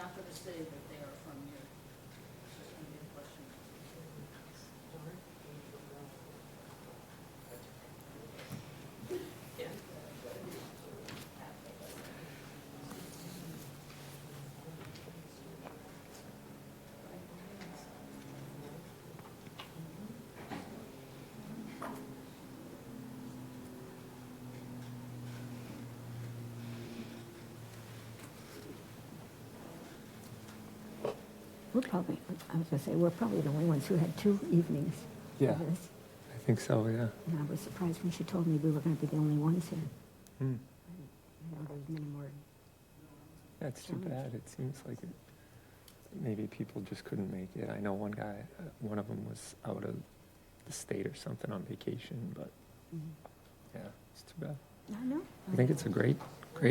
not going to say that they are from you. It's just going to be a question. I was going to say, we're probably the only ones who had 2 evenings Yeah. of this. I think so, yeah. And I was surprised when she told me we were going to be the only ones here. Hmm. I know there's many more. Yeah, it's too bad. It seems like maybe people just couldn't make it. I know one guy, one of them was out of the state or something on vacation, but yeah, it's too bad. I know. I think it's a great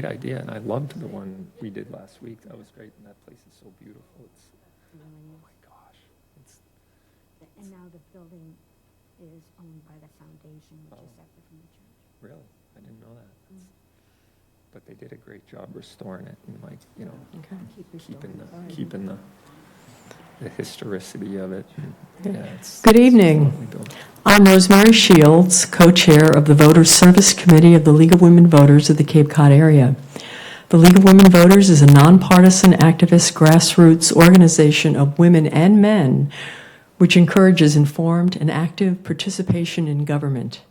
idea, and I loved the one we did last week. That was great, and that place is so beautiful. It's, oh my gosh. It's, And now the building is owned by the foundation, which is Oh. separate from the church. really, I didn't know that. But they did a great job restoring it and, like, you know, Keep restoring it. keeping the historicity of it. And, yeah, it's, Good evening. lovely building. I'm Rosemary Shields, co-chair of the Voters Service Committee of the League of Women Voters of the Cape Cod area. The League of Women Voters is a nonpartisan activist grassroots organization of women and men which encourages informed and active participation in government.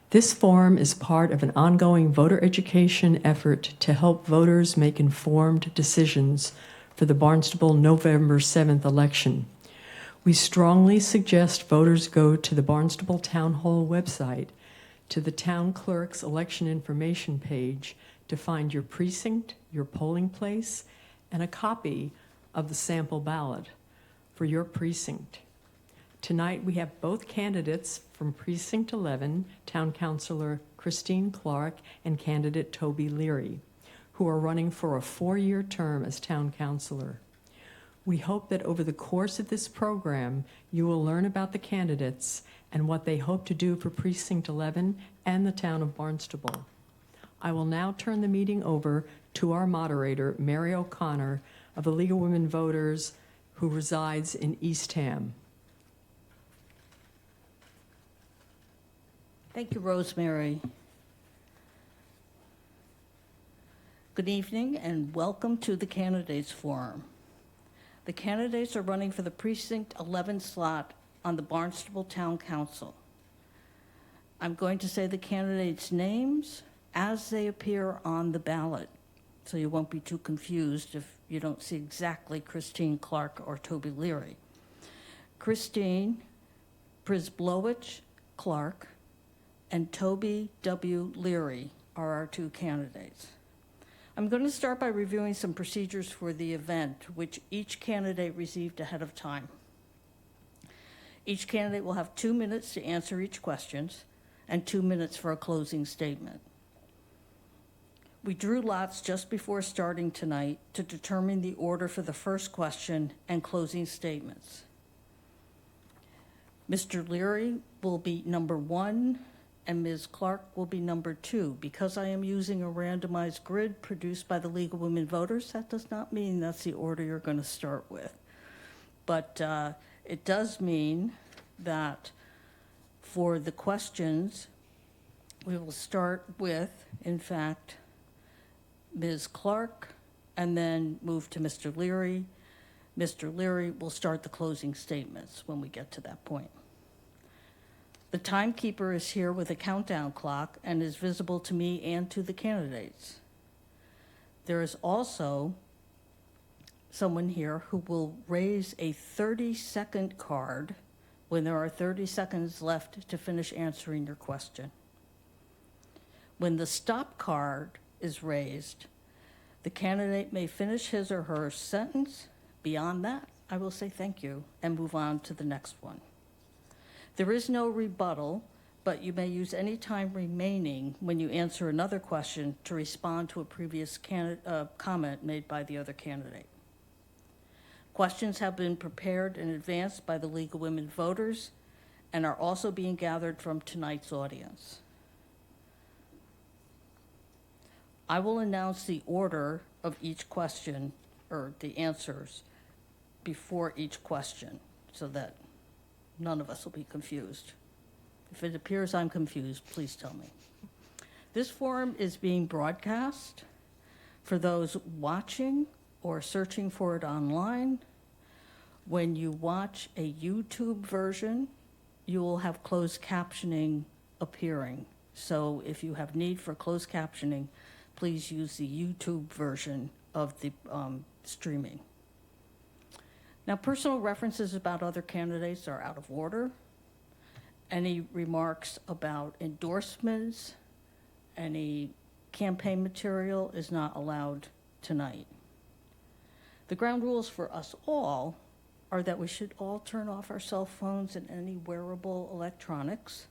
This forum is part of an ongoing voter education effort to help voters make informed decisions for the Barnstable November 7th election. We strongly suggest voters go to the Barnstable Town Hall website, to the town clerk's election information page to find your precinct, your polling place, and a copy of the sample ballot for your precinct. Tonight we have both candidates from Precinct 11, Town Councilor Christine Clark and candidate Toby Leary, who are running for a 4-year term as Town Councilor. We hope that over the course of this program, you will learn about the candidates and what they hope to do for Precinct 11 and the town of Barnstable. I will now turn the meeting over to our moderator, Mary O'Connor of the League of Women Voters, who resides in Eastham. Thank you, Rosemary. Good evening and welcome to the Candidates Forum. The candidates are running for the Precinct 11 slot on the Barnstable Town Council. I'm going to say the candidates' names as they appear on the ballot, so you won't be too confused if you don't see exactly Christine Clark or Toby Leary. Christine Prisblowicz Clark and Toby W. Leary are our 2 candidates. I'm going to start by reviewing some procedures for the event, which each candidate received ahead of time. Each candidate will have 2 minutes to answer each question and 2 minutes for a closing statement. We drew lots just before starting tonight to determine the order for the first question and closing statements. Mr. Leary will be number 1, and Ms. Clark will be number 2. Because I am using a randomized grid produced by the League of Women Voters, that does not mean that's the order you're going to start with. But it does mean that for the questions, we will start with, in fact, Ms. Clark, and then move to Mr. Leary. Mr. Leary will start the closing statements when we get to that point. The timekeeper is here with a countdown clock and is visible to me and to the candidates. There is also someone here who will raise a 30-second card when there are 30 seconds left to finish answering your question. When the stop card is raised, the candidate may finish his or her sentence. Beyond that, I will say thank you and move on to the next one. There is no rebuttal, but you may use any time remaining when you answer another question to respond to a previous comment made by the other candidate. Questions have been prepared in advance by the League of Women Voters and are also being gathered from tonight's audience. I will announce the order of each question or the answers before each question so that none of us will be confused. If it appears I'm confused, please tell me. This forum is being broadcast. For those watching or searching for it online, when you watch a YouTube version, you will have closed captioning appearing. So if you have need for closed captioning, please use the YouTube version of the streaming. Now, personal references about other candidates are out of order. Any remarks about endorsements, any campaign material is not allowed tonight. The ground rules for us all are that we should all turn off our cell phones and any wearable electronics.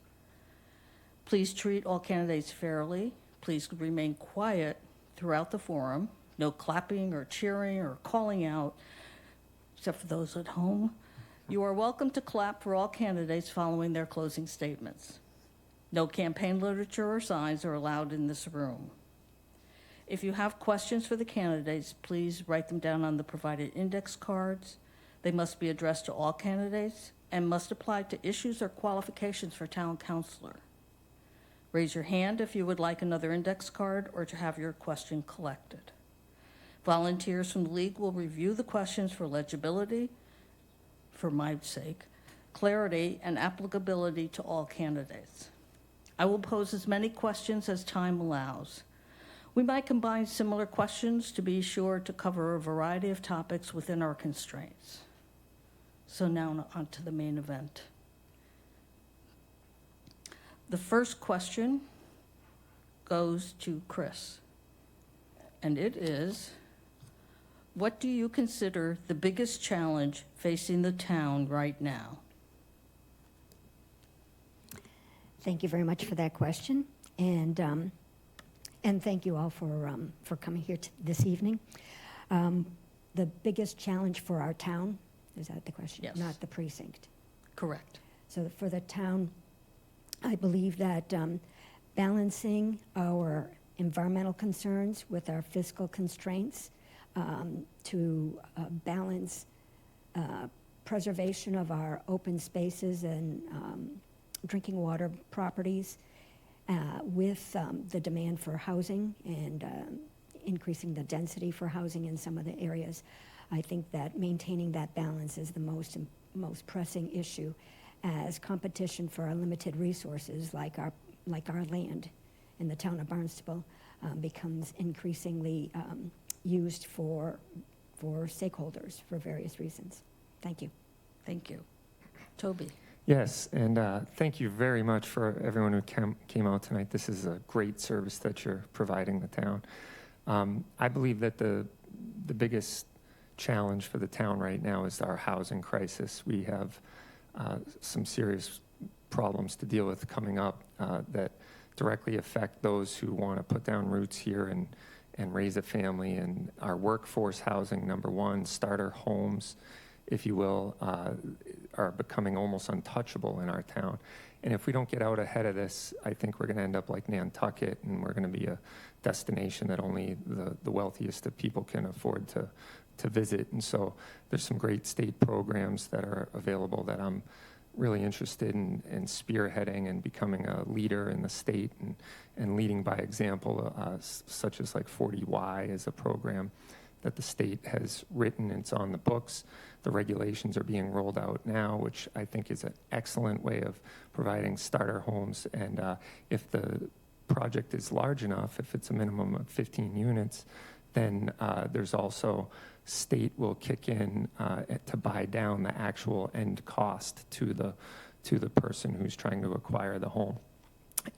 Please treat all candidates fairly. Please remain quiet throughout the forum. No clapping or cheering or calling out, except for those at home. You are welcome to clap for all candidates following their closing statements. No campaign literature or signs are allowed in this room. If you have questions for the candidates, please write them down on the provided index cards. They must be addressed to all candidates and must apply to issues or qualifications for town councilor. Raise your hand if you would like another index card or to have your question collected. Volunteers from the league will review the questions for legibility, for my sake, clarity, and applicability to all candidates. I will pose as many questions as time allows. We might combine similar questions to be sure to cover a variety of topics within our constraints. So now on to the main event. The first question goes to Chris, and it is, what do you consider the biggest challenge facing the town right now? Thank you very much for that question, and thank you all for coming here this evening. The biggest challenge for our town, is that the question? Yes. Not the precinct. Correct. So for the town, I believe that balancing our environmental concerns with our fiscal constraints, to balance preservation of our open spaces and drinking water properties with the demand for housing and increasing the density for housing in some of the areas. I think that maintaining that balance is the most pressing issue, as competition for our limited resources, like our land in the town of Barnstable, becomes increasingly used for stakeholders for various reasons. Thank you. Thank you. Toby. Yes, and thank you very much for everyone who came out tonight. This is a great service that you're providing the town. I believe that the biggest challenge for the town right now is our housing crisis. We have some serious problems to deal with coming up that directly affect those who want to put down roots here and raise a family. And our workforce housing, number one, starter homes, if you will, are becoming almost untouchable in our town. And if we don't get out ahead of this, I think we're going to end up like Nantucket, and we're going to be a destination that only the wealthiest of people can afford to visit. And so there's some great state programs that are available that I'm really interested in spearheading and becoming a leader in the state and leading by example, such as like 40Y is a program that the state has written. It's on the books. The regulations are being rolled out now, which I think is an excellent way of providing starter homes. And if the project is large enough, if it's a minimum of 15 units, then there's also state will kick in to buy down the actual end cost to the person who's trying to acquire the home.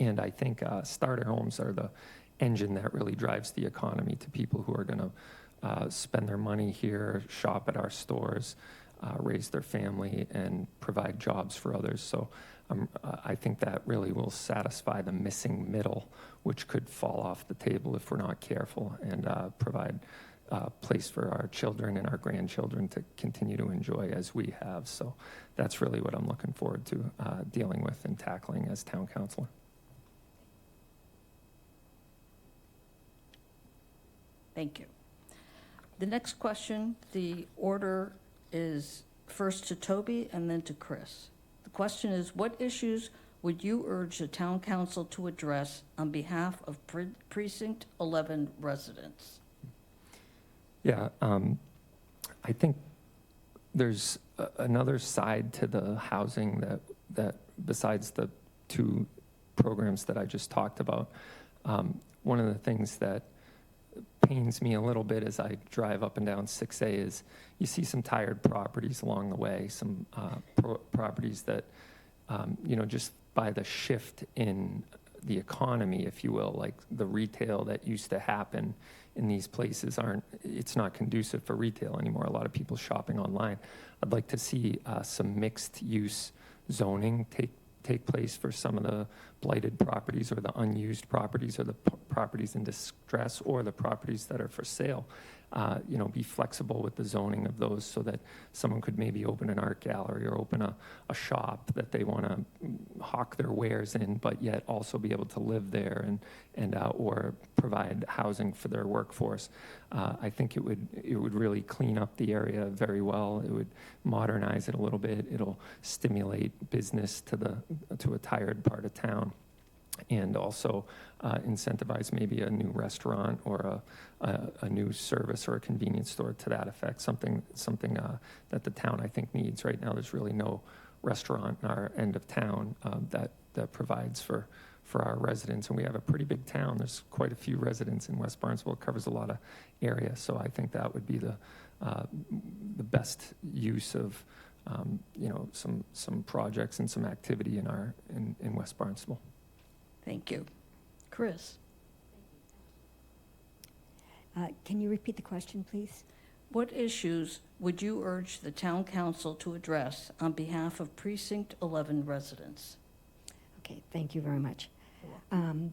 And I think starter homes are the engine that really drives the economy to people who are going to spend their money here, shop at our stores, raise their family, and provide jobs for others. So I think that really will satisfy the missing middle, which could fall off the table if we're not careful, and provide a place for our children and our grandchildren to continue to enjoy as we have. So that's really what I'm looking forward to dealing with and tackling as town councilor. Thank you. The next question, the order is first to Toby and then to Chris. The question is, what issues would you urge the town council to address on behalf of Precinct 11 residents? Yeah, I think there's another side to the housing that besides the two programs that I just talked about. One of the things that pains me a little bit as I drive up and down 6A is you see some tired properties along the way, some properties that, just by the shift in the economy, if you will, like the retail that used to happen in these places it's not conducive for retail anymore. A lot of people shopping online. I'd like to see some mixed use zoning take place for some of the blighted properties or the unused properties or the properties in distress or the properties that are for sale. Be flexible with the zoning of those so that someone could maybe open an art gallery or open a shop that they want to hawk their wares in, but yet also be able to live there and or provide housing for their workforce. I think it would really clean up the area very well. It would modernize it a little bit. It'll stimulate business to a tired part of town, and also incentivize maybe a new restaurant or a new service or a convenience store to that effect, something that the town, I think, needs. Right now, there's really no restaurant in our end of town that provides for our residents, and we have a pretty big town. There's quite a few residents in West Barnstable. It covers a lot of area, so I think that would be the best use of some projects and some activity in West Barnstable. Thank you. Chris, Can you repeat the question, please? what issues would you urge the town council to address on behalf of Precinct 11 residents? Okay, thank you very much. On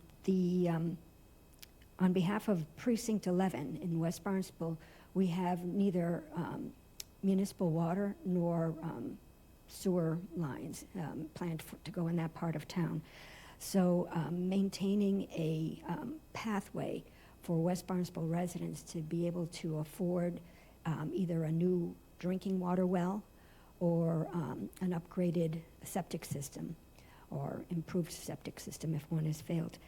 behalf of Precinct 11 in West Barnstable, we have neither municipal water nor sewer lines planned to go in that part of town. So maintaining a pathway for West Barnstable residents to be able to afford either a new drinking water well or an upgraded septic system or improved septic system if one has failed,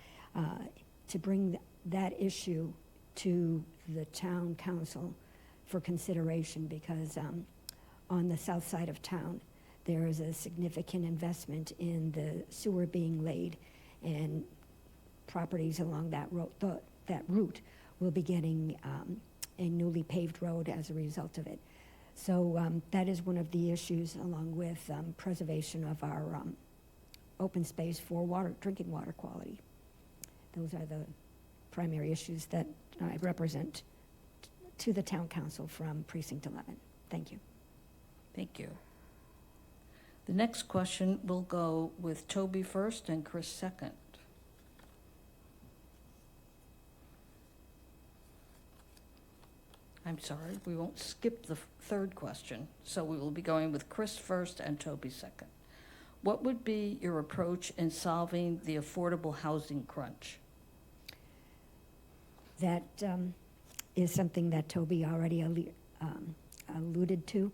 to bring that issue to the town council for consideration, because on the south side of town, there is a significant investment in the sewer being laid, and properties along that route will be getting a newly paved road as a result of it. So that is one of the issues, along with preservation of our open space for drinking water quality. Those are the primary issues that I represent to the town council from Precinct 11. Thank you. Thank you. The next question will go with Toby first and Chris second. I'm sorry, we won't skip the third question, so we will be going with Chris first and Toby second. What would be your approach in solving the affordable housing crunch? That is something that Toby already alluded to,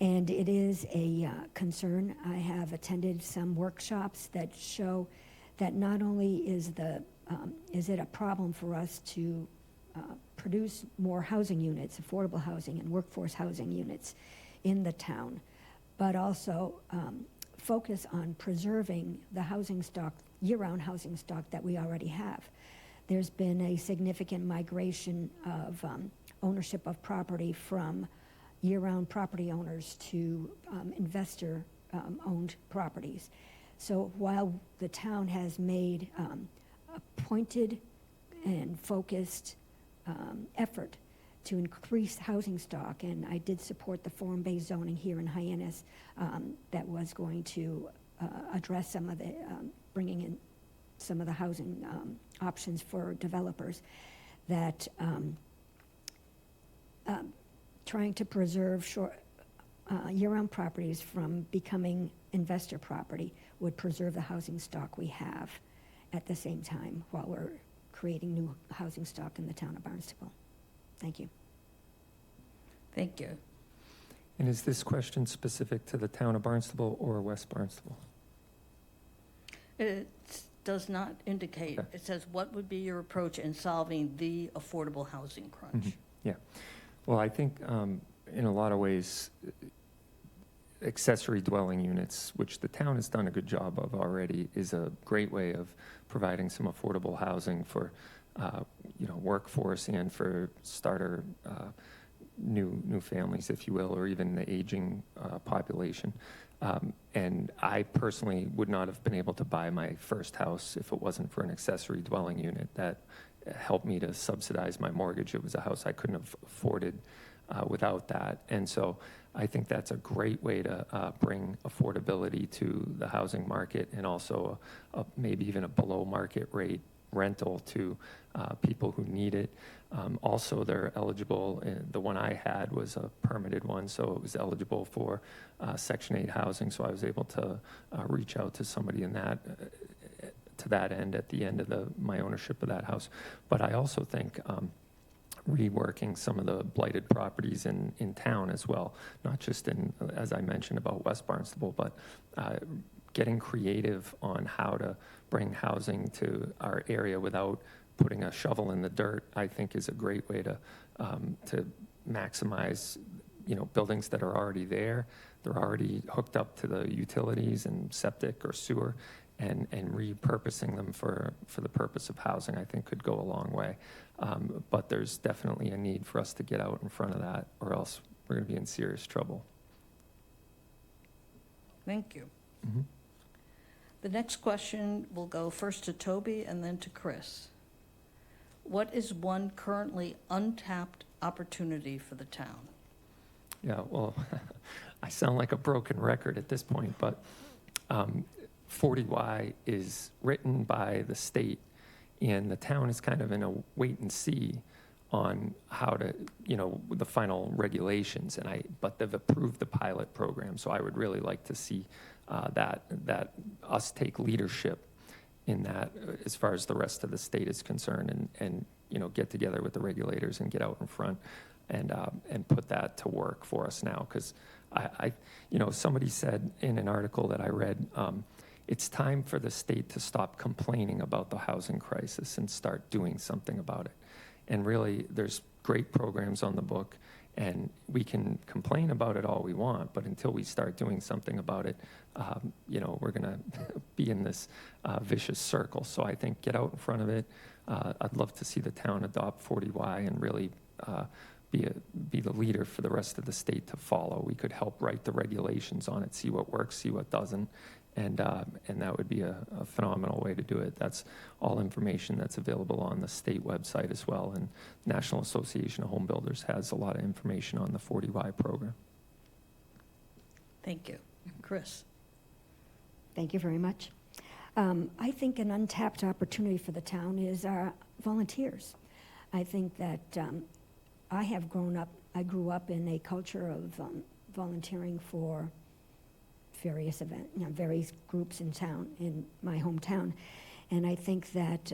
and it is a concern. I have attended some workshops that show that not only is it a problem for us to produce more housing units, affordable housing and workforce housing units in the town, but also focus on preserving the housing stock, year-round housing stock that we already have. There's been a significant migration of ownership of property from year-round property owners to investor-owned properties. So while the town has made a pointed and focused effort to increase housing stock, and I did support the form-based zoning here in Hyannis that was going to address some of the, bringing in some of the housing options for developers, that trying to preserve year-round properties from becoming investor property would preserve the housing stock we have at the same time while we're creating new housing stock in the town of Barnstable. Thank you. Thank you. And is this question specific to the town of Barnstable or West Barnstable? It does not indicate. Okay. It says, what would be your approach in solving the affordable housing crunch? Mhm. Yeah. Well, I think in a lot of ways, accessory dwelling units, which the town has done a good job of already, is a great way of providing some affordable housing for, workforce and for starter new families, if you will, or even the aging population. And I personally would not have been able to buy my first house if it wasn't for an accessory dwelling unit that helped me to subsidize my mortgage. It was a house I couldn't have afforded without that. And so I think that's a great way to bring affordability to the housing market, and also maybe even a below market rate rental to people who need it. Also, they're eligible, the one I had was a permitted one, so it was eligible for Section 8 housing, so I was able to reach out to somebody in that, to that end at the end of my ownership of that house. But I also think reworking some of the blighted properties in town as well, not just in, as I mentioned about West Barnstable, but getting creative on how to bring housing to our area without putting a shovel in the dirt, I think is a great way to maximize, buildings that are already there. They're already hooked up to the utilities and septic or sewer, and repurposing them for the purpose of housing, I think could go a long way. But there's definitely a need for us to get out in front of that, or else we're going to be in serious trouble. Thank you. Mm-hmm. The next question will go first to Toby and then to Chris. What is one currently untapped opportunity for the town? Yeah, well, I sound like a broken record at this point, but 40Y is written by the state, and the town is kind of in a wait and see on how to, the final regulations. But they've approved the pilot program, so I would really like to see that us take leadership in that as far as the rest of the state is concerned, and get together with the regulators and get out in front and put that to work for us now. Because somebody said in an article that I read, it's time for the state to stop complaining about the housing crisis and start doing something about it. And really, there's great programs on the book, and we can complain about it all we want, but until we start doing something about it, we're going to be in this vicious circle. So I think get out in front of it. I'd love to see the town adopt 40Y and really be the leader for the rest of the state to follow. We could help write the regulations on it, see what works, see what doesn't, and that would be a phenomenal way to do it. That's all information that's available on the state website as well, and National Association of Home Builders has a lot of information on the 40Y program. Thank you. Chris? Thank you very much. I think an untapped opportunity for the town is our volunteers. I think that I grew up in a culture of volunteering for various various groups in town, in my hometown. And I think that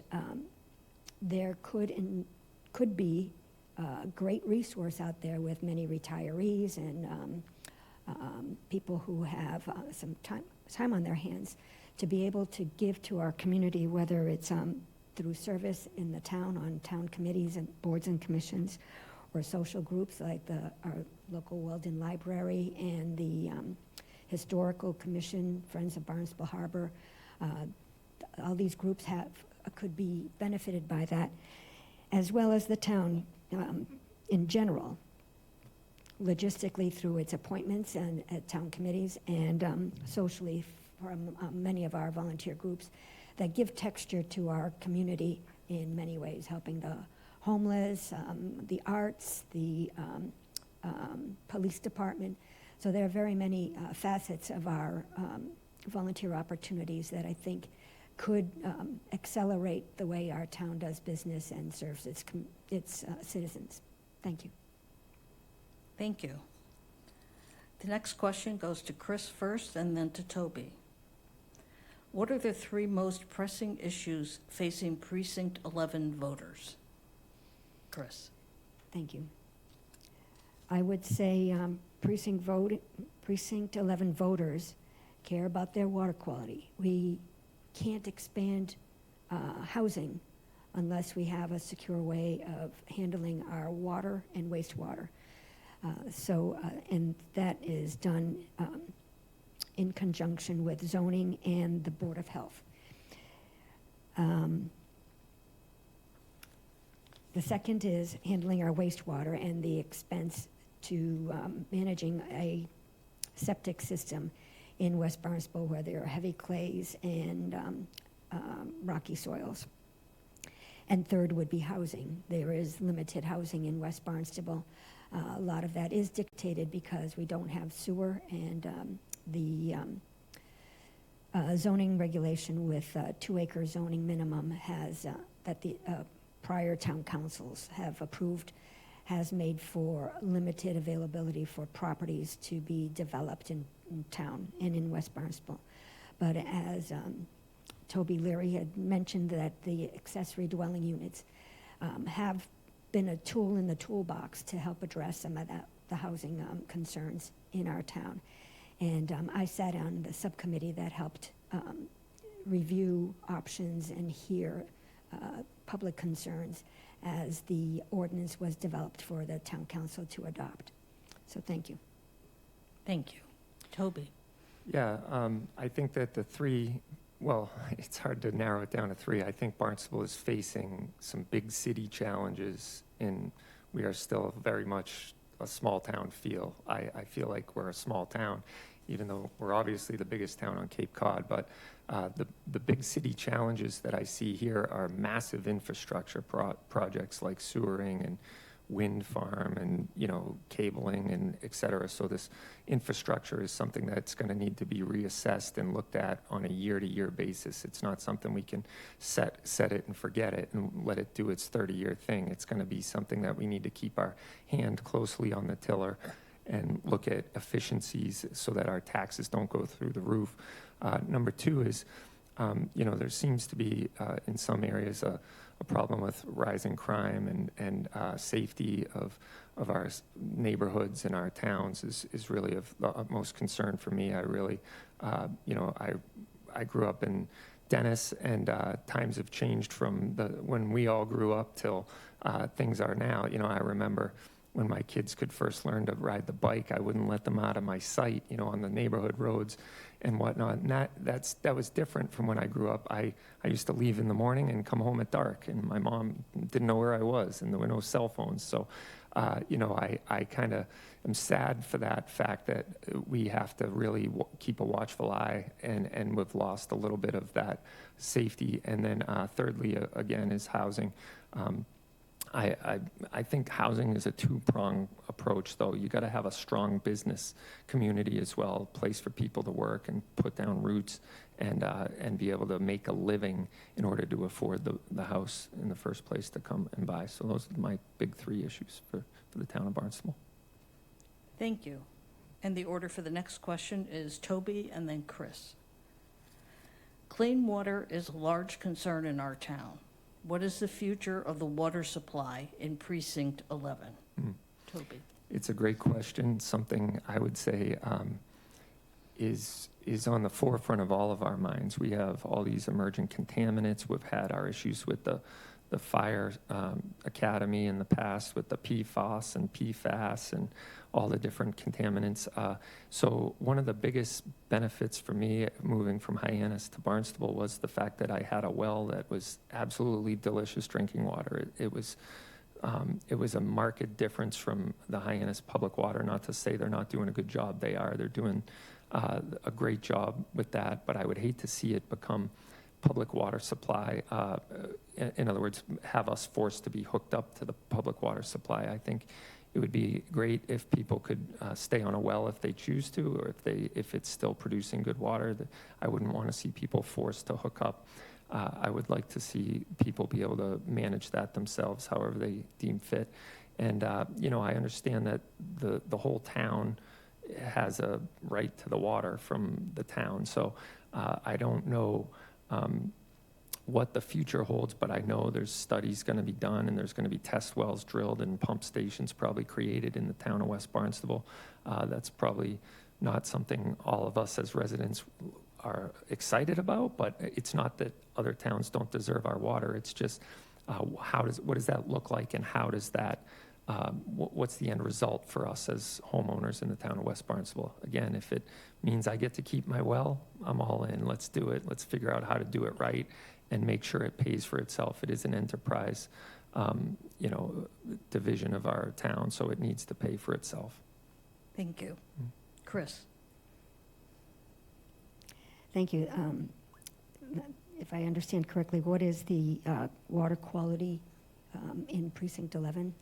there could be a great resource out there with many retirees and people who have some time on their hands to be able to give to our community, whether it's through service in the town on town committees and boards and commissions, or social groups like our local Weldon Library and the Historical Commission, Friends of Barnstable Harbor. All these groups could be benefited by that, as well as the town in general, logistically through its appointments and at town committees, and socially from many of our volunteer groups that give texture to our community in many ways, helping the homeless, the arts, the police department. So there are very many facets of our volunteer opportunities that I think could accelerate the way our town does business and serves its citizens. Thank you. Thank you. The next question goes to Chris first and then to Toby. What are the three most pressing issues facing Precinct 11 voters? Chris. Thank you. I would say precinct 11 voters care about their water quality. We can't expand housing unless we have a secure way of handling our water and wastewater. And that is done in conjunction with zoning and the Board of Health. The second is handling our wastewater and the expense to managing a septic system in West Barnstable where there are heavy clays and rocky soils. And third would be housing. There is limited housing in West Barnstable. A lot of that is dictated because we don't have sewer, and the zoning regulation with 2-acre zoning minimum has that the prior town councils have approved has made for limited availability for properties to be developed in town and in West Barnstable. But as Toby Leary had mentioned, that the accessory dwelling units have been a tool in the toolbox to help address some of the housing concerns in our town. And I sat on the subcommittee that helped review options and hear public concerns as the ordinance was developed for the town council to adopt. So thank you. Thank you. Toby? Yeah, I think that the three, well, it's hard to narrow it down to three. I think Barnstable is facing some big city challenges, and we are still very much a small town feel. I feel like we're a small town, even though we're obviously the biggest town on Cape Cod. But the big city challenges that I see here are massive infrastructure projects like sewering and wind farm and, you know, cabling and et cetera. So this infrastructure is something that's going to need to be reassessed and looked at on a year-to-year basis. It's not something we can set it and forget it and let it do its 30-year thing. It's going to be something that we need to keep our hand closely on the tiller and look at efficiencies so that our taxes don't go through the roof. Number two is, you know, there seems to be in some areas a problem with rising crime and safety of our neighborhoods and our towns is really of the utmost concern for me. I really, you know, I grew up in Dennis, and times have changed from when we all grew up till things are now. You know, I remember when my kids could first learn to ride the bike, I wouldn't let them out of my sight, you know, on the neighborhood roads and whatnot. And that was different from when I grew up. I used to leave in the morning and come home at dark, and my mom didn't know where I was, and there were no cell phones. So, you know, I kind of am sad for that fact that we have to really keep a watchful eye, and we've lost a little bit of that safety. And then thirdly, again, is housing. I think housing is a two-pronged approach, though. You got to have a strong business community as well, a place for people to work and put down roots and be able to make a living in order to afford the house in the first place to come and buy. So those are my big three issues for the town of Barnstable. Thank you. And the order for the next question is Toby and then Chris. Clean water is a large concern in our town. What is the future of the water supply in Precinct 11? Toby. It's a great question. Something I would say is on the forefront of all of our minds. We have all these emerging contaminants. We've had our issues with the fire academy in the past with the PFAS and PFAS and all the different contaminants. So one of the biggest benefits for me moving from Hyannis to Barnstable was the fact that I had a well that was absolutely delicious drinking water. It was a marked difference from the Hyannis public water. Not to say they're not doing a good job. They are. They're doing a great job with that. But I would hate to see it become public water supply. In other words, have us forced to be hooked up to the public water supply. I think it would be great if people could stay on a well if they choose to, or if it's still producing good water. I wouldn't want to see people forced to hook up. I would like to see people be able to manage that themselves, however they deem fit. And you know, I understand that the whole town has a right to the water from the town. So I don't know what the future holds, but I know there's studies going to be done, and there's going to be test wells drilled and pump stations probably created in the town of West Barnstable. That's probably not something all of us as residents are excited about, but it's not that other towns don't deserve our water. It's just what does that look like, and how does that what's the end result for us as homeowners in the town of West Barnstable? Again, if it means I get to keep my well, I'm all in. Let's do it. Let's figure out how to do it right and make sure it pays for itself. It is an enterprise, division of our town, so it needs to pay for itself. Thank you. Chris? Thank you. If I understand correctly, what is the water quality in Precinct 11?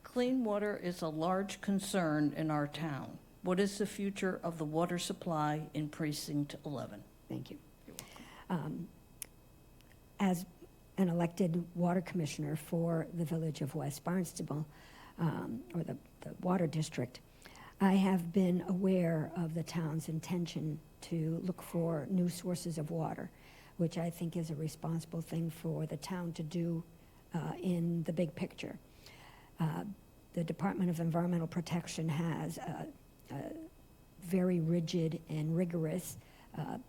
Clean water is a large concern in our town. What is the future of the water supply in Precinct 11? Thank you. As an elected water commissioner for the village of West Barnstable, or the water district, I have been aware of the town's intention to look for new sources of water, which I think is a responsible thing for the town to do in the big picture. The Department of Environmental Protection has a very rigid and rigorous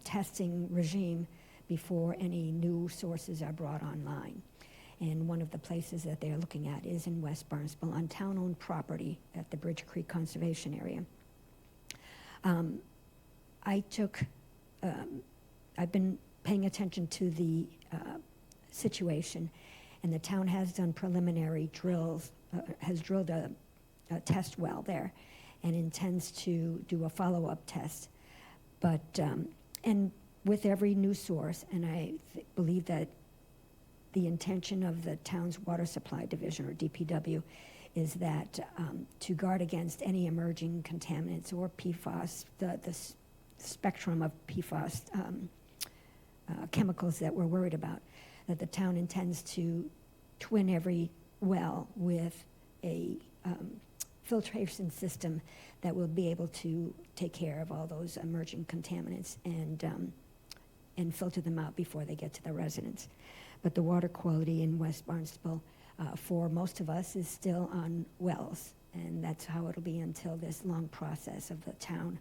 testing regime before any new sources are brought online. And one of the places that they're looking at is in West Barnstable on town-owned property at the Bridge Creek Conservation Area. I've been paying attention to the situation, and the town has done preliminary drills, has drilled a test well there, and intends to do a follow-up test. But, and with every new source, and I believe that the intention of the town's water supply division, or DPW, is that to guard against any emerging contaminants or PFAS, the spectrum of PFAS chemicals that we're worried about, that the town intends to twin every well with a filtration system that will be able to take care of all those emerging contaminants and filter them out before they get to the residents. But the water quality in West Barnstable, for most of us, is still on wells, and that's how it'll be until this long process of the town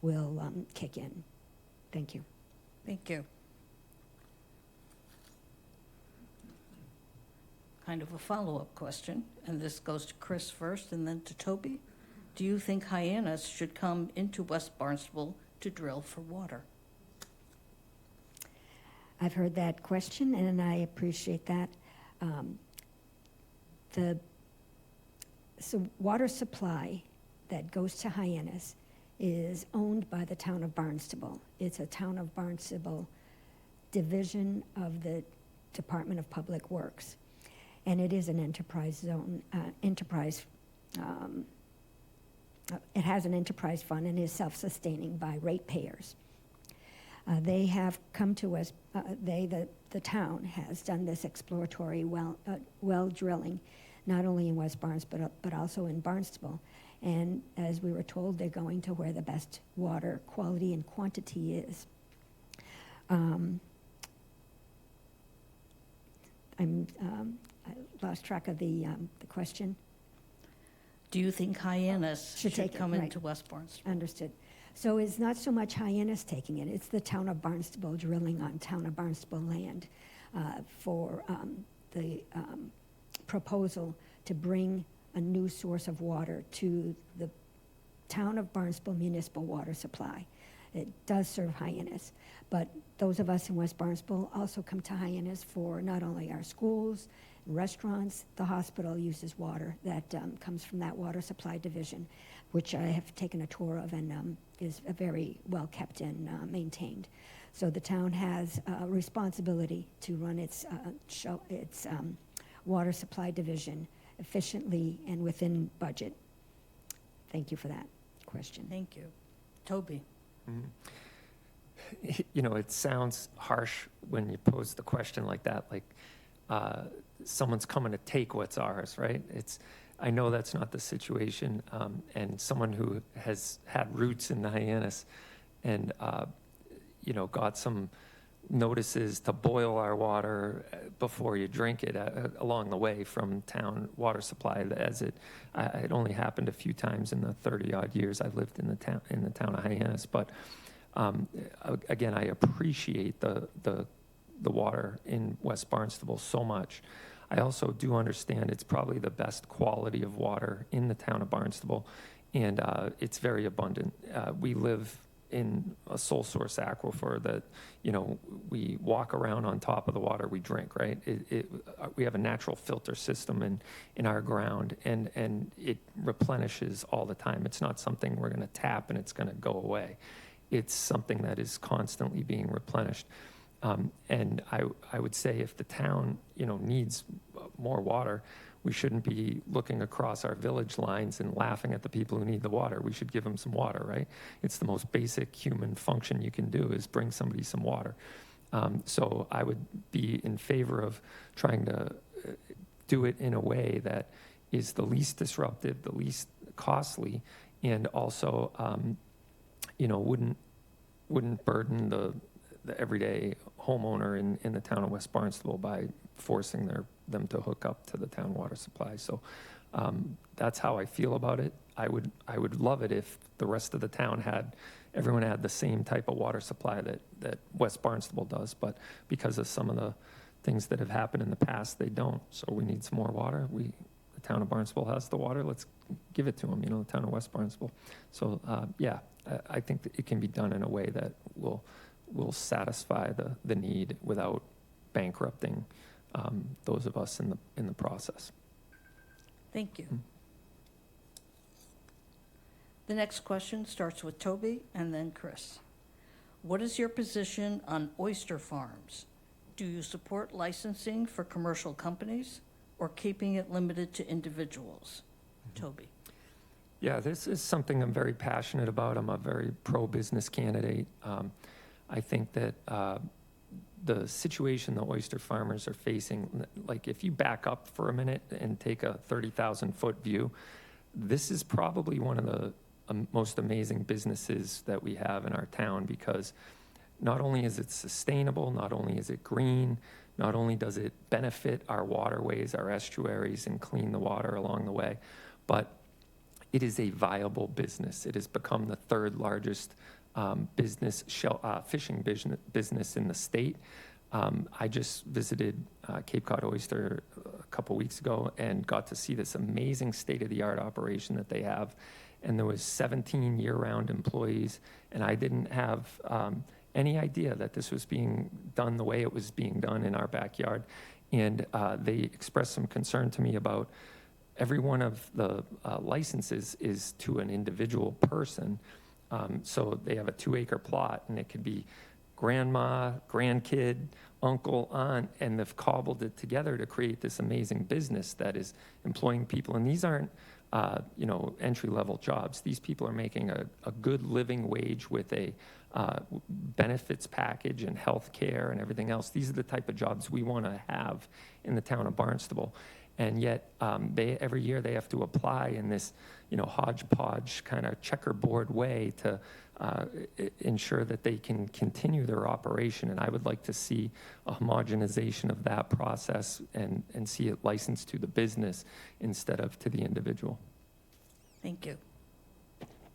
will kick in. Thank you. Thank you. Kind of a follow-up question, and this goes to Chris first and then to Toby. Do you think hyenas should come into West Barnstable to drill for water? I've heard that question, and I appreciate that. So water supply that goes to hyenas is owned by the town of Barnstable. It's a town of Barnstable division of the Department of Public Works. And it is an enterprise zone, it has an enterprise fund and is self-sustaining by ratepayers. They have come to us, the town has done this exploratory well drilling, not only in West Barnstable, but also in Barnstable. And as we were told, they're going to where the best water quality and quantity is. I lost track of the question. Do you think hyenas Should take it, come right. into West Barnstable? Understood. So it's not so much hyenas taking it, it's the town of Barnstable drilling on town of Barnstable land for the proposal to bring a new source of water to the town of Barnstable municipal water supply. It does serve hyenas, but those of us in West Barnstable also come to hyenas for not only our schools, restaurants, the hospital uses water that comes from that water supply division, which I have taken a tour of and is very well kept and maintained. So the town has a responsibility to run its water supply division efficiently and within budget. Thank you for that question. Thank you. Toby? You know, it sounds harsh when you pose the question like that, like someone's coming to take what's ours, right? I know that's not the situation, and someone who has had roots in the hyenas and, got some notices to boil our water before you drink it along the way from town water supply. It only happened a few times in the 30-odd years I've lived in the town of Hyannis. But again, I appreciate the water in West Barnstable so much. I also do understand it's probably the best quality of water in the town of Barnstable, and it's very abundant. We live in a sole source aquifer that, we walk around on top of the water we drink, right? We have a natural filter system in our ground, and it replenishes all the time. It's not something we're going to tap and it's going to go away. It's something that is constantly being replenished. And I would say if the town, needs more water, we shouldn't be looking across our village lines and laughing at the people who need the water. We should give them some water, right? It's the most basic human function you can do is bring somebody some water. So I would be in favor of trying to do it in a way that is the least disruptive, the least costly, and also, wouldn't burden the everyday homeowner in the town of West Barnstable by forcing them to hook up to the town water supply. So that's how I feel about it. I would love it if the rest of the town everyone had the same type of water supply that West Barnstable does, but because of some of the things that have happened in the past, they don't. So we need some more water. The town of Barnstable has the water. Let's give it to them, the town of West Barnstable. So I think that it can be done in a way that will satisfy the need without bankrupting those of us in the process. Thank you. The next question starts with Toby and then Chris. What is your position on oyster farms? Do you support licensing for commercial companies or keeping it limited to individuals? Toby. Yeah, this is something I'm very passionate about. I'm a very pro-business candidate. I think that the situation the oyster farmers are facing, like if you back up for a minute and take a 30,000-foot view, this is probably one of the most amazing businesses that we have in our town, because not only is it sustainable, not only is it green, not only does it benefit our waterways, our estuaries, and clean the water along the way, but it is a viable business. It has become the third largest fishing business in the state. I just visited Cape Cod Oyster a couple weeks ago and got to see this amazing state-of-the-art operation that they have. And there was 17 year-round employees, and I didn't have any idea that this was being done the way it was being done in our backyard. And they expressed some concern to me about every one of the licenses is to an individual person. So they have a 2-acre plot, and it could be grandma, grandkid, uncle, aunt, and they've cobbled it together to create this amazing business that is employing people. And these aren't, entry-level jobs. These people are making a good living wage with a benefits package and health care and everything else. These are the type of jobs we want to have in the town of Barnstable. And yet, every year they have to apply in this, hodgepodge kind of checkerboard way to ensure that they can continue their operation. And I would like to see a homogenization of that process and see it licensed to the business instead of to the individual. Thank you.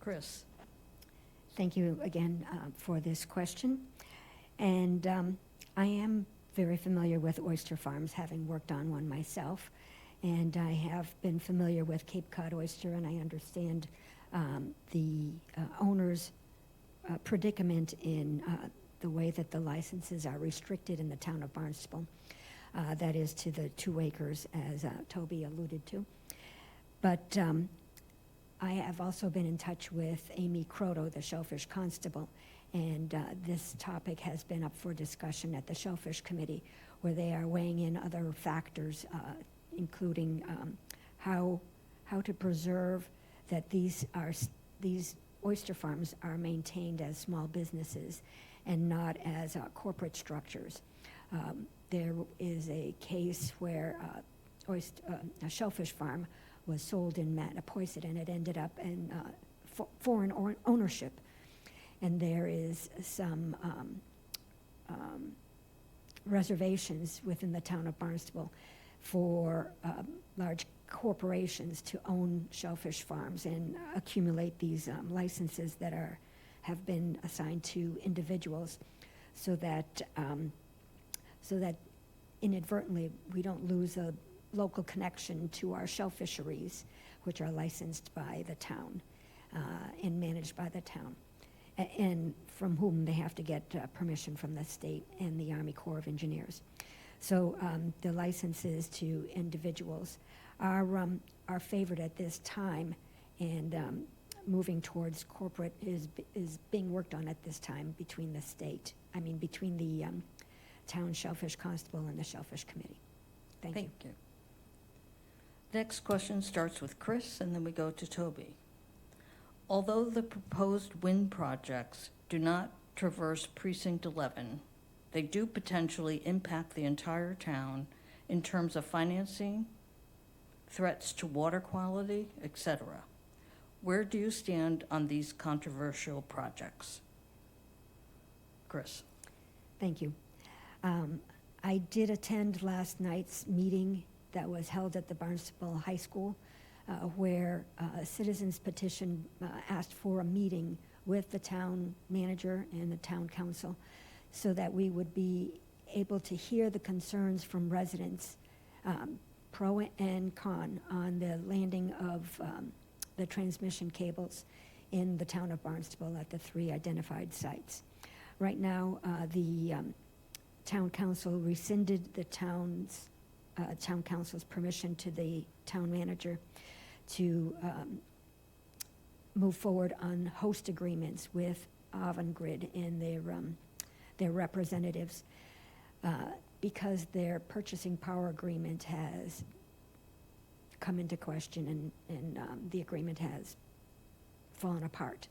Chris. Thank you again for this question. And I am very familiar with oyster farms, having worked on one myself. And I have been familiar with Cape Cod Oyster, and I understand the owner's predicament in the way that the licenses are restricted in the town of Barnstable. That is to the 2 acres, as Toby alluded to. But I have also been in touch with Amy Croto, the Shellfish Constable, and this topic has been up for discussion at the Shellfish Committee, where they are weighing in other factors, including how to preserve that these oyster farms are maintained as small businesses and not as corporate structures. There is a case where a shellfish farm was sold in Mattapoisett, and it ended up in foreign ownership. And there is some reservations within the town of Barnstable for large corporations to own shellfish farms and accumulate these licenses that have been assigned to individuals, so that inadvertently we don't lose a local connection to our shell fisheries, which are licensed by the town and managed by the town, and from whom they have to get permission from the state and the Army Corps of Engineers. So the licenses to individuals are favored at this time, and moving towards corporate is being worked on at this time between between the town shellfish constable and the shellfish committee. Thank you. Thank you. Next question starts with Chris, and then we go to Toby. Although the proposed wind projects do not traverse Precinct 11, they do potentially impact the entire town in terms of financing, threats to water quality, etc. Where do you stand on these controversial projects? Chris. Thank you. I did attend last night's meeting that was held at the Barnstable High School, where a citizen's petition asked for a meeting with the town manager and the town council so that we would be able to hear the concerns from residents, pro and con, on the landing of the transmission cables in the town of Barnstable at the 3 identified sites. Right now, the town council rescinded the town council's permission to the town manager to move forward on host agreements with Avangrid and their representatives because their purchasing power agreement has come into question, and the agreement has fallen apart.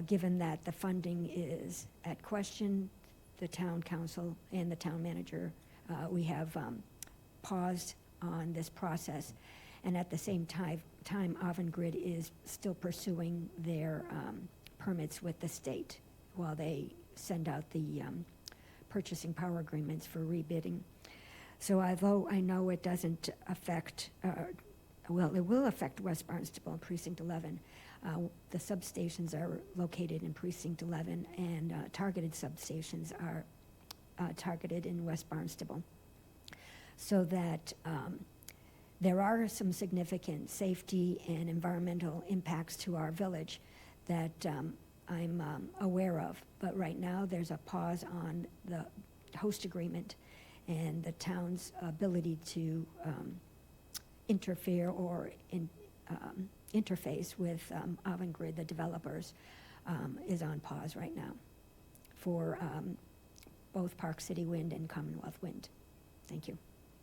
Given that the funding is at question, the town council and the town manager, we have paused on this process, and at the same time Avangrid is still pursuing their permits with the state while they send out the purchasing power agreements for rebidding. So although I know it doesn't affect, well, it will affect West Barnstable and Precinct 11. The substations are located in Precinct 11, and targeted substations are targeted in West Barnstable. So that there are some significant safety and environmental impacts to our village that I'm aware of. But right now, there's a pause on the host agreement and the town's ability to interfere or interface with Avangrid, the developers, is on pause right now for both Park City Wind and Commonwealth Wind. Thank you.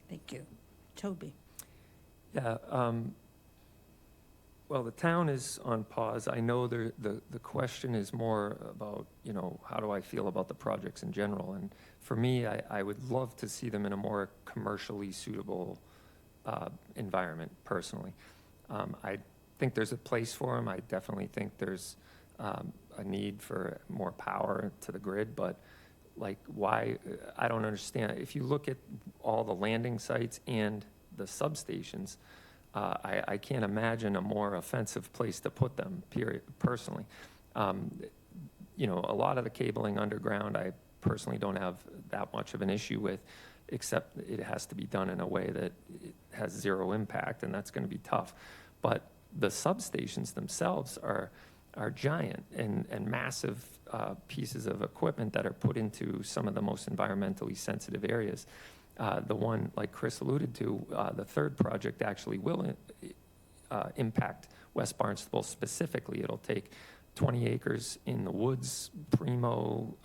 Thank you. Toby. Yeah, well, the town is on pause. I know the question is more about, how do I feel about the projects in general? And for me, I would love to see them in a more commercially suitable environment, personally. I think there's a place for them. I definitely think there's a need for more power to the grid, but why, I don't understand. If you look at all the landing sites and the substations, I can't imagine a more offensive place to put them, period, personally. A lot of the cabling underground, I personally don't have that much of an issue with, except it has to be done in a way that it has zero impact, and that's going to be tough. But the substations themselves are giant and massive pieces of equipment that are put into some of the most environmentally sensitive areas. The one, like Chris alluded to, the third project actually will impact West Barnstable specifically. It'll take 20 acres in the woods, primo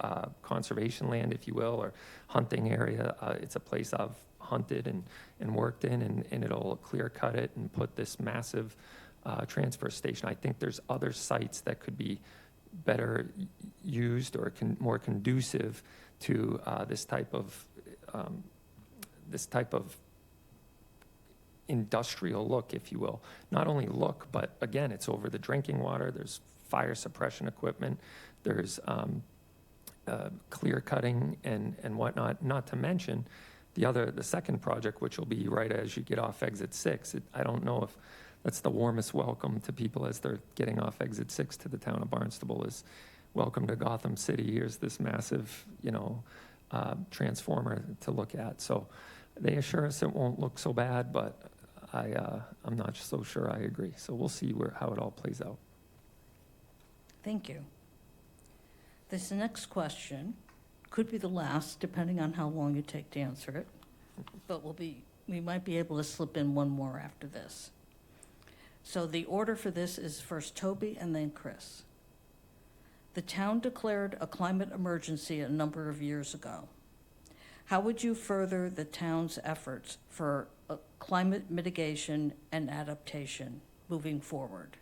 conservation land, if you will, or hunting area. It's a place I've hunted and worked in, and it'll clear cut it and put this massive transfer station. I think there's other sites that could be better used or more conducive to this type of industrial look, if you will. Not only look, but again, it's over the drinking water. There's fire suppression equipment. There's clear cutting and whatnot, not to mention the second project, which will be right as you get off exit 6. I don't know if that's the warmest welcome to people as they're getting off exit 6 to the town of Barnstable is welcome to Gotham City. Here's this massive, transformer to look at. So they assure us it won't look so bad, but I'm not so sure I agree. So we'll see how it all plays out. Thank you. This next question could be the last, depending on how long you take to answer it, but we might be able to slip in one more after this. So the order for this is first Toby and then Chris. The town declared a climate emergency a number of years ago. How would you further the town's efforts for climate mitigation and adaptation moving forward?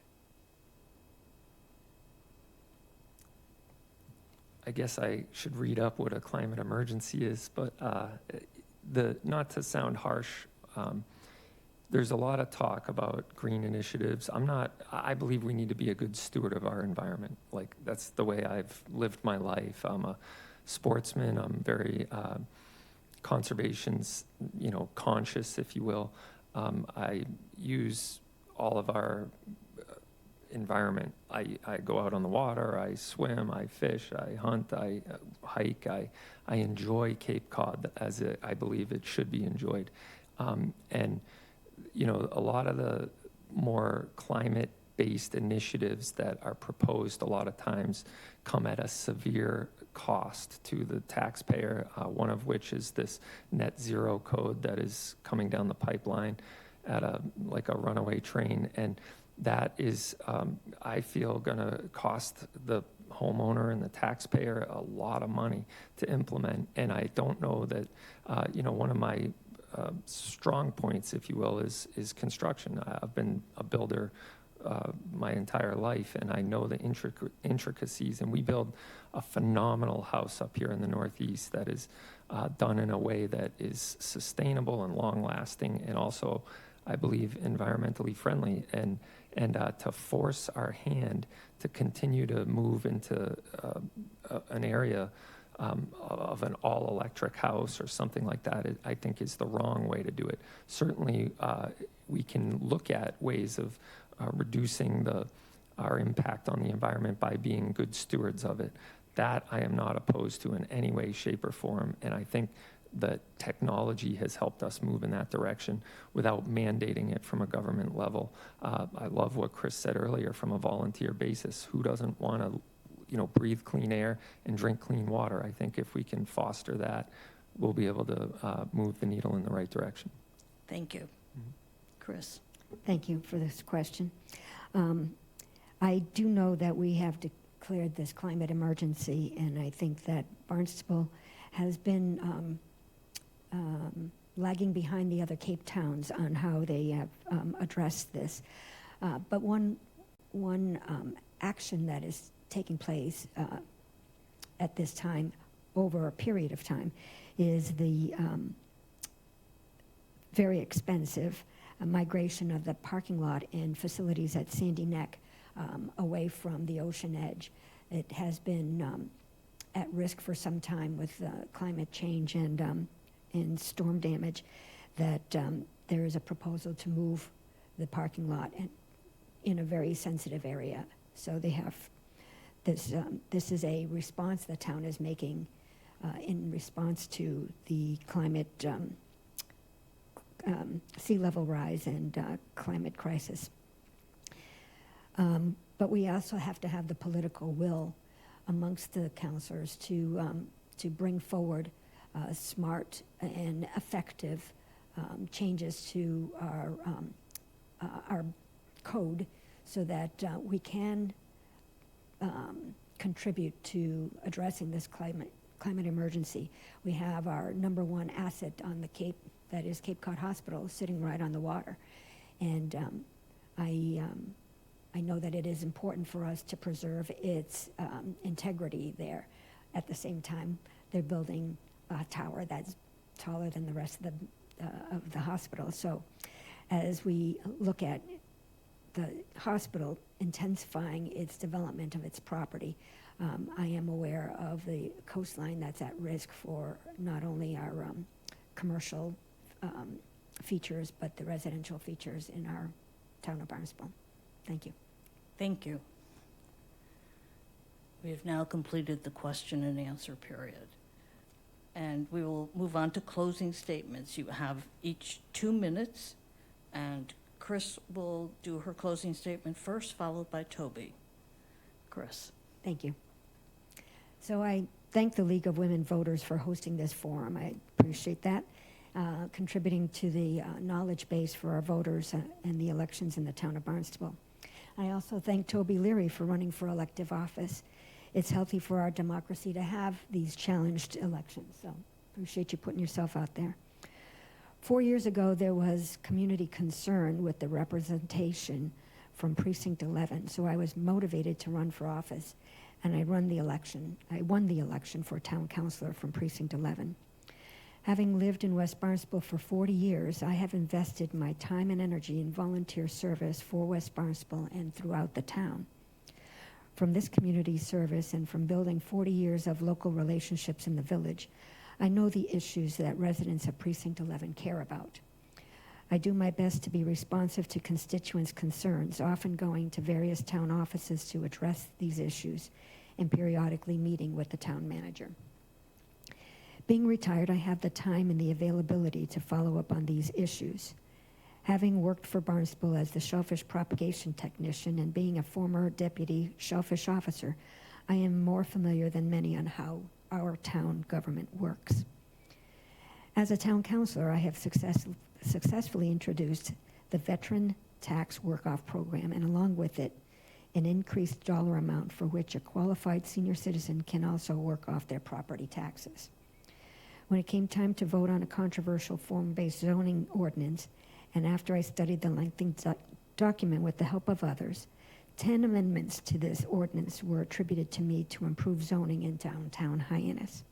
I guess I should read up what a climate emergency is, but not to sound harsh, there's a lot of talk about green initiatives. I believe we need to be a good steward of our environment. Like, that's the way I've lived my life. I'm a sportsman. I'm very conservation's, conscious, if you will. I use all of our environment. I go out on the water, I swim, I fish, I hunt, I hike. I enjoy Cape Cod as I believe it should be enjoyed. And a lot of the more climate-based initiatives that are proposed a lot of times come at a severe cost to the taxpayer, one of which is this net zero code that is coming down the pipeline at a runaway train. And that is, I feel, going to cost the homeowner and the taxpayer a lot of money to implement. And I don't know that, one of my strong points, if you will, is construction. I've been a builder my entire life, and I know the intricacies. And we build a phenomenal house up here in the Northeast that is done in a way that is sustainable and long-lasting, and also, I believe, environmentally friendly. And to force our hand to continue to move into an area of an all-electric house or something like that, I think is the wrong way to do it. Certainly, we can look at ways of reducing our impact on the environment by being good stewards of it. That I am not opposed to in any way, shape, or form, and I think that technology has helped us move in that direction without mandating it from a government level. I love what Chris said earlier, from a volunteer basis. Who doesn't want to breathe clean air and drink clean water? I think if we can foster that, we'll be able to move the needle in the right direction. Thank you. Chris? Thank you for this question. I do know that we have declared this climate emergency, and I think that Barnstable has been lagging behind the other Cape towns on how they have addressed this. But one action that is taking place at this time, over a period of time, is the very expensive migration of the parking lot and facilities at Sandy Neck away from the ocean edge. It has been at risk for some time with climate change and storm damage, that there is a proposal to move the parking lot in a very sensitive area. So they have this. This is a response the town is making in response to the climate sea level rise and climate crisis. But we also have to have the political will amongst the councilors to bring forward smart and effective changes to our code, so that we can contribute to addressing this climate emergency. We have our number one asset on the Cape, that is Cape Cod Hospital, sitting right on the water. And I know that it is important for us to preserve its integrity there. At the same time, they're building a tower that's taller than the rest of the hospital. So as we look at the hospital intensifying its development of its property, I am aware of the coastline that's at risk for not only our commercial features, but the residential features in our town of Barnstable. Thank you. Thank you. We have now completed the question and answer period. And we will move on to closing statements. You have each 2 minutes, and Chris will do her closing statement first, followed by Toby. Chris. Thank you. So I thank the League of Women Voters for hosting this forum. I appreciate that, contributing to the knowledge base for our voters and the elections in the town of Barnstable. I also thank Toby Leary for running for elective office. It's healthy for our democracy to have these challenged elections, so appreciate you putting yourself out there. 4 years ago, there was community concern with the representation from Precinct 11, so I was motivated to run for office, and I won the election for town councilor from Precinct 11. Having lived in West Barnstable for 40 years, I have invested my time and energy in volunteer service for West Barnstable and throughout the town. From this community service and from building 40 years of local relationships in the village, I know the issues that residents of Precinct 11 care about. I do my best to be responsive to constituents' concerns, often going to various town offices to address these issues and periodically meeting with the town manager. Being retired, I have the time and the availability to follow up on these issues. Having worked for Barnstable as the shellfish propagation technician and being a former deputy shellfish officer, I am more familiar than many on how our town government works. As a town councilor, I have successfully introduced the Veteran Tax Work-Off Program, and along with it, an increased dollar amount for which a qualified senior citizen can also work off their property taxes. When it came time to vote on a controversial form-based zoning ordinance, and after I studied the lengthy document with the help of others, 10 amendments to this ordinance were attributed to me to improve zoning in downtown Hyannis.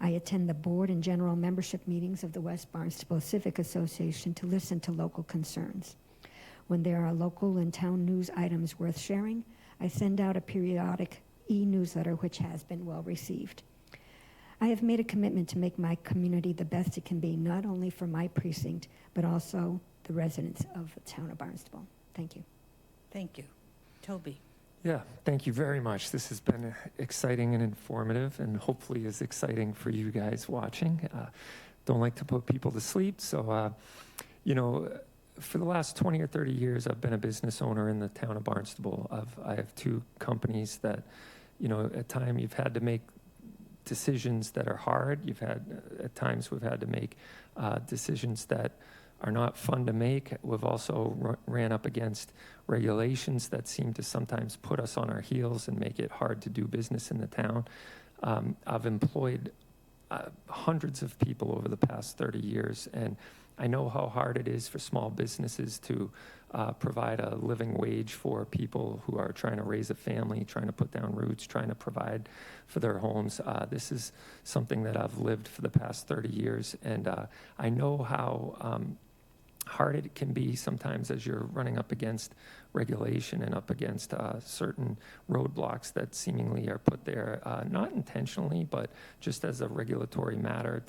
I attend the board and general membership meetings of the West Barnstable Civic Association to listen to local concerns. When there are local and town news items worth sharing, I send out a periodic e-newsletter which has been well received. I have made a commitment to make my community the best it can be, not only for my precinct, but also the residents of the town of Barnstable. Thank you. Thank you. Toby. Yeah, thank you very much. This has been exciting and informative, and hopefully is exciting for you guys watching. Don't like to put people to sleep, so, for the last 20 or 30 years, I've been a business owner in the town of Barnstable. I have 2 companies that, at times you've had to make decisions that are hard. At times we've had to make decisions that are not fun to make. We've also ran up against regulations that seem to sometimes put us on our heels and make it hard to do business in the town. I've employed hundreds of people over the past 30 years, and I know how hard it is for small businesses to provide a living wage for people who are trying to raise a family, trying to put down roots, trying to provide for their homes. This is something that I've lived for the past 30 years, and I know how hard it can be sometimes as you're running up against regulation and up against certain roadblocks that seemingly are put there, not intentionally, but just as a regulatory matter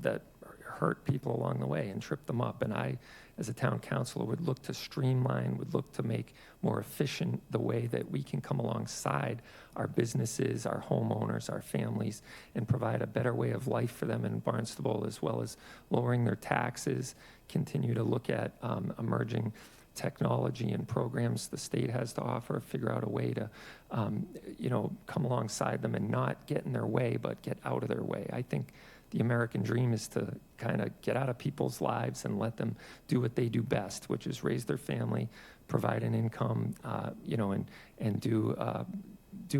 that hurt people along the way and trip them up. And I, as a town councilor, would look to streamline, would look to make more efficient the way that we can come alongside our businesses, our homeowners, our families, and provide a better way of life for them in Barnstable, as well as lowering their taxes, continue to look at emerging technology and programs the state has to offer, figure out a way to, come alongside them and not get in their way, but get out of their way. I think the American dream is to kind of get out of people's lives and let them do what they do best, which is raise their family, provide an income, and do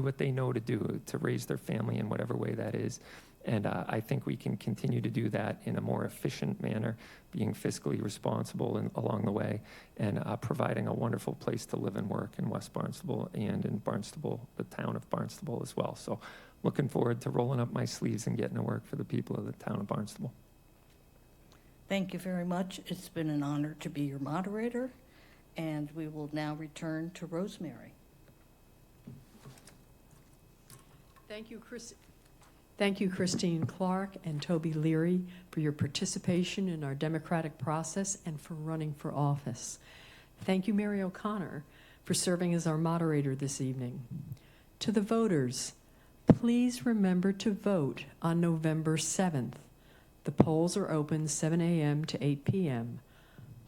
what they know to do to raise their family in whatever way that is. And I think we can continue to do that in a more efficient manner, being fiscally responsible along the way, and providing a wonderful place to live and work in West Barnstable and in Barnstable, the town of Barnstable as well. So looking forward to rolling up my sleeves and getting to work for the people of the town of Barnstable. Thank you very much. It's been an honor to be your moderator, and we will now return to Rosemary. Thank you, Christine Clark and Toby Leary, for your participation in our democratic process and for running for office. Thank you, Mary O'Connor, for serving as our moderator this evening. To the voters, please remember to vote on November 7th. The polls are open 7 a.m. to 8 p.m.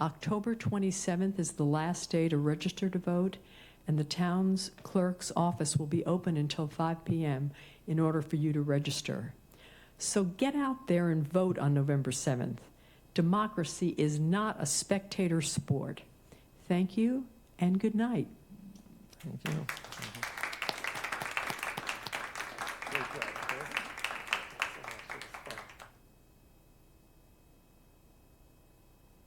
October 27th is the last day to register to vote, and the town's clerk's office will be open until 5 p.m. in order for you to register. So get out there and vote on November 7th. Democracy is not a spectator sport. Thank you and good night. Thank you.